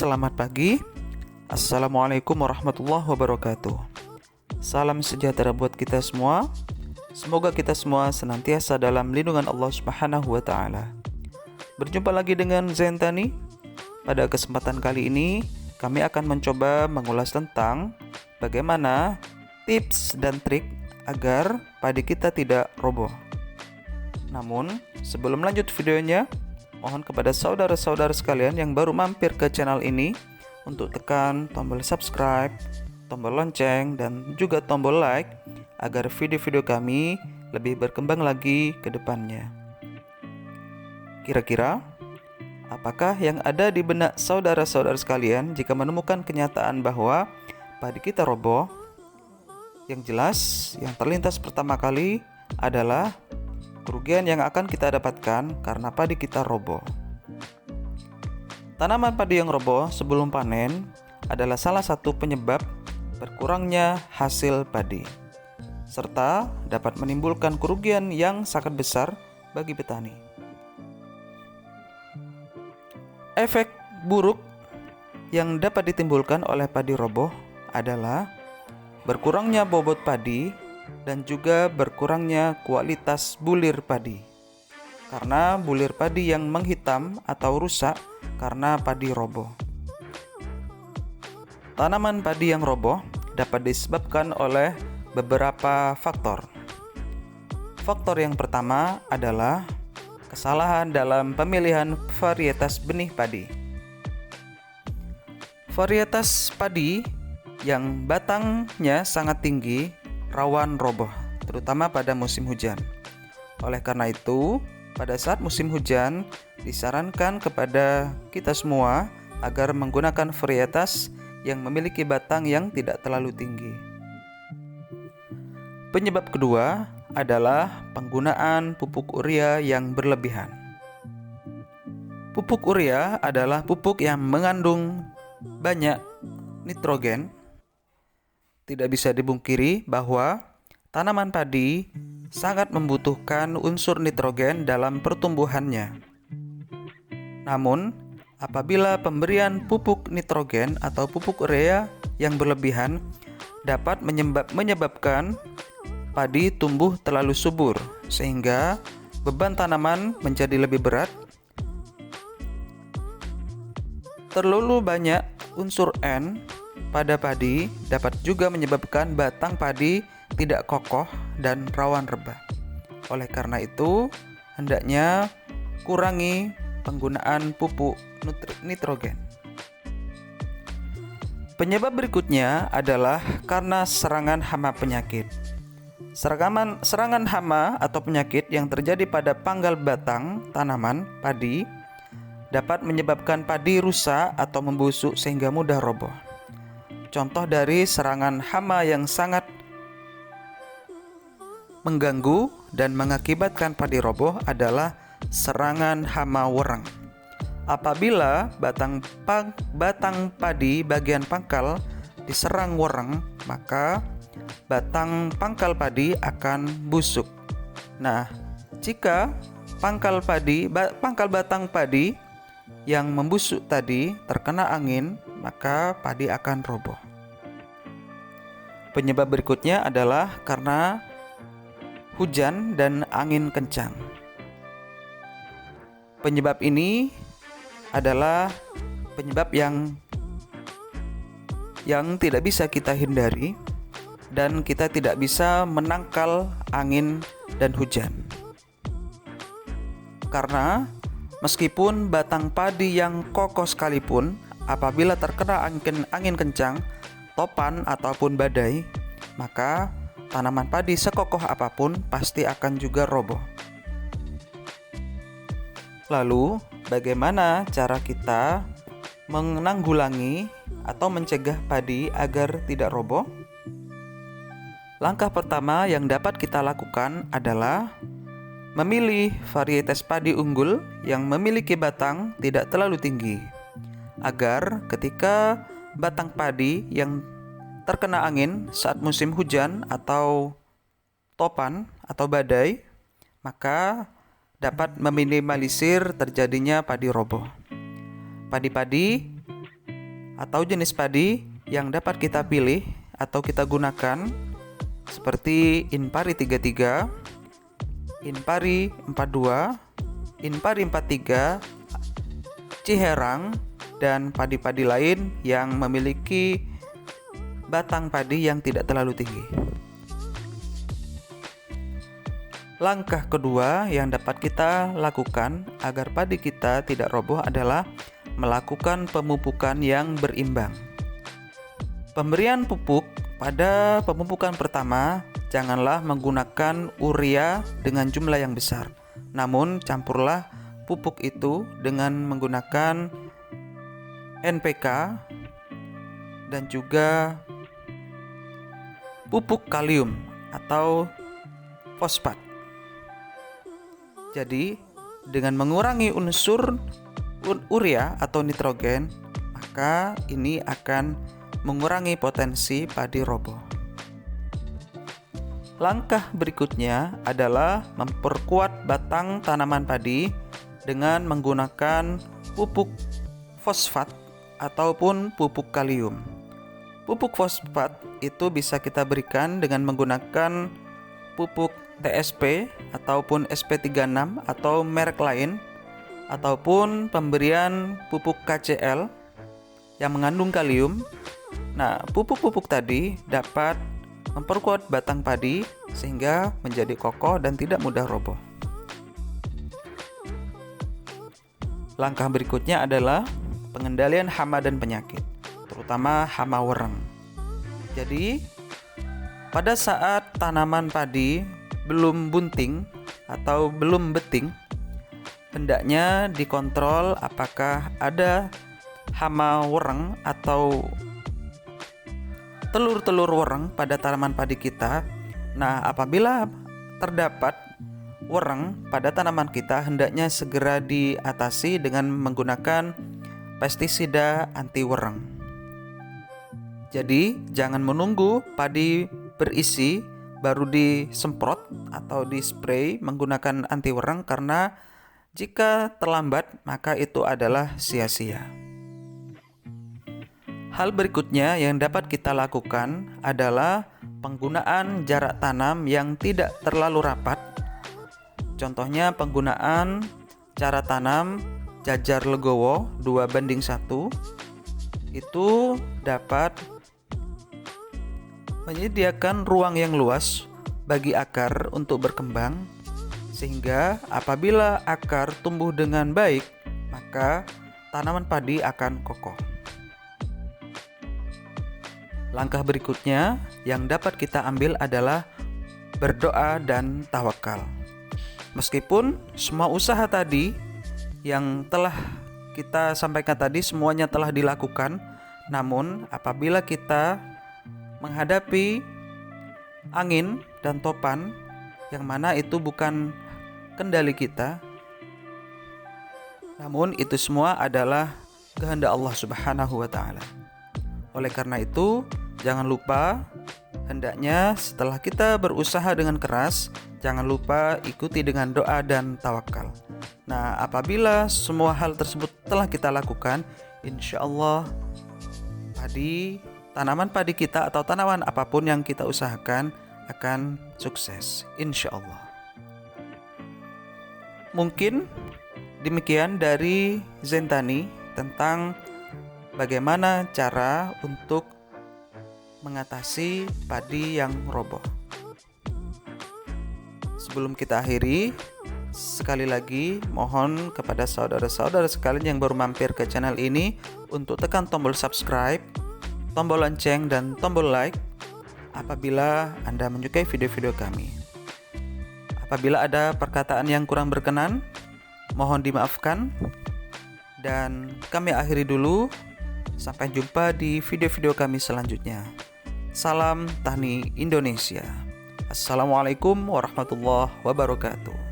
Selamat pagi. Assalamualaikum warahmatullahi wabarakatuh. Salam sejahtera buat kita semua. Semoga kita semua senantiasa dalam lindungan Allah Subhanahu wa taala. Berjumpa lagi dengan Zentani. Pada kesempatan kali ini kami akan mencoba mengulas tentang bagaimana tips dan trik agar padi kita tidak roboh. Namun, sebelum lanjut videonya, mohon kepada saudara-saudara sekalian yang baru mampir ke channel ini untuk tekan tombol subscribe, tombol lonceng, dan juga tombol like agar video-video kami lebih berkembang lagi ke depannya. Kira-kira, apakah yang ada di benak saudara-saudara sekalian jika menemukan kenyataan bahwa padi kita roboh? Yang jelas, yang terlintas pertama kali adalah kerugian yang akan kita dapatkan karena padi kita roboh. Tanaman padi yang roboh sebelum panen adalah salah satu penyebab berkurangnya hasil padi, serta dapat menimbulkan kerugian yang sangat besar bagi petani. Efek buruk yang dapat ditimbulkan oleh padi roboh adalah berkurangnya bobot padi dan juga berkurangnya kualitas bulir padi. Karena bulir padi yang menghitam atau rusak karena padi roboh. Tanaman padi yang roboh dapat disebabkan oleh beberapa faktor. Faktor yang pertama adalah kesalahan dalam pemilihan varietas benih padi. Varietas padi yang batangnya sangat tinggi rawan roboh, terutama pada musim hujan. Oleh karena itu, pada saat musim hujan, disarankan kepada kita semua agar menggunakan varietas yang memiliki batang yang tidak terlalu tinggi. Penyebab kedua adalah penggunaan pupuk urea yang berlebihan. Pupuk urea adalah pupuk yang mengandung banyak nitrogen. Tidak bisa dibungkiri bahwa tanaman padi sangat membutuhkan unsur nitrogen dalam pertumbuhannya. Namun, apabila pemberian pupuk nitrogen atau pupuk urea yang berlebihan dapat menyebabkan padi tumbuh terlalu subur, sehingga beban tanaman menjadi lebih berat. Terlalu banyak unsur N pada padi dapat juga menyebabkan batang padi tidak kokoh dan rawan rebah. Oleh karena itu, hendaknya kurangi penggunaan pupuk nitrogen. Penyebab berikutnya adalah karena serangan hama penyakit. Serangan hama atau penyakit yang terjadi pada pangkal batang tanaman padi dapat menyebabkan padi rusak atau membusuk sehingga mudah roboh. Contoh dari serangan hama yang sangat mengganggu dan mengakibatkan padi roboh adalah serangan hama wereng. Apabila batang padi bagian pangkal diserang wereng, maka batang pangkal padi akan busuk. Nah, jika pangkal batang padi yang membusuk tadi terkena angin, maka padi akan roboh. Penyebab berikutnya adalah karena hujan dan angin kencang. Penyebab ini adalah penyebab yang tidak bisa kita hindari dan kita tidak bisa menangkal angin dan hujan. Karena meskipun batang padi yang kokoh sekalipun, apabila terkena angin kencang, topan ataupun badai, maka tanaman padi sekokoh apapun pasti akan juga roboh. Lalu, bagaimana cara kita menanggulangi atau mencegah padi agar tidak roboh? Langkah pertama yang dapat kita lakukan adalah memilih varietas padi unggul yang memiliki batang tidak terlalu tinggi, agar ketika batang padi yang terkena angin saat musim hujan atau topan atau badai, maka dapat meminimalisir terjadinya padi roboh. Padi-padi atau jenis padi yang dapat kita pilih atau kita gunakan seperti Inpari 33, Inpari 42, Inpari 43, Ciherang, dan padi-padi lain yang memiliki batang padi yang tidak terlalu tinggi. Langkah kedua yang dapat kita lakukan agar padi kita tidak roboh adalah melakukan pemupukan yang berimbang. Pemberian pupuk pada pemupukan pertama janganlah menggunakan urea dengan jumlah yang besar. Namun campurlah pupuk itu dengan menggunakan NPK dan juga pupuk kalium atau fosfat. Jadi, dengan mengurangi unsur urea atau nitrogen, maka ini akan mengurangi potensi padi roboh. Langkah berikutnya adalah memperkuat batang tanaman padi dengan menggunakan pupuk fosfat ataupun pupuk kalium. Pupuk fosfat itu bisa kita berikan dengan menggunakan pupuk TSP ataupun SP36 atau merek lain, ataupun pemberian pupuk KCL yang mengandung kalium. Nah, pupuk-pupuk tadi dapat memperkuat batang padi sehingga menjadi kokoh dan tidak mudah roboh. Langkah berikutnya adalah pengendalian hama dan penyakit, terutama hama wereng. Jadi, pada saat tanaman padi belum bunting atau belum beting, hendaknya dikontrol apakah ada hama wereng atau telur-telur wereng pada tanaman padi kita. Nah, apabila terdapat wereng pada tanaman kita, hendaknya segera diatasi dengan menggunakan pestisida anti wereng. Jadi, jangan menunggu padi berisi baru disemprot atau dispray menggunakan anti wereng, karena jika terlambat maka itu adalah sia-sia. Hal berikutnya yang dapat kita lakukan adalah penggunaan jarak tanam yang tidak terlalu rapat. Contohnya penggunaan cara tanam jajar legowo 2:1. Itu dapat menyediakan ruang yang luas bagi akar untuk berkembang, sehingga apabila akar tumbuh dengan baik, maka tanaman padi akan kokoh. Langkah berikutnya yang dapat kita ambil adalah berdoa dan tawakal. Meskipun semua usaha tadi yang telah kita sampaikan tadi semuanya telah dilakukan, namun apabila kita menghadapi angin dan topan yang mana itu bukan kendali kita, namun itu semua adalah kehendak Allah Subhanahu wa Ta'ala. Oleh karena itu, jangan lupa hendaknya setelah kita berusaha dengan keras, jangan lupa ikuti dengan doa dan tawakal. Nah, apabila semua hal tersebut telah kita lakukan, insya Allah tanaman padi kita atau tanaman apapun yang kita usahakan akan sukses, insya Allah. Mungkin demikian dari Zentani tentang bagaimana cara untuk mengatasi padi yang roboh. Sebelum kita akhiri, sekali lagi mohon kepada saudara-saudara sekalian yang baru mampir ke channel ini untuk tekan tombol subscribe, tombol lonceng, dan tombol like apabila Anda menyukai video-video kami. Apabila ada perkataan yang kurang berkenan, mohon dimaafkan. Dan kami akhiri dulu. Sampai jumpa di video-video kami selanjutnya. Salam Tani Indonesia. Assalamualaikum warahmatullahi wabarakatuh.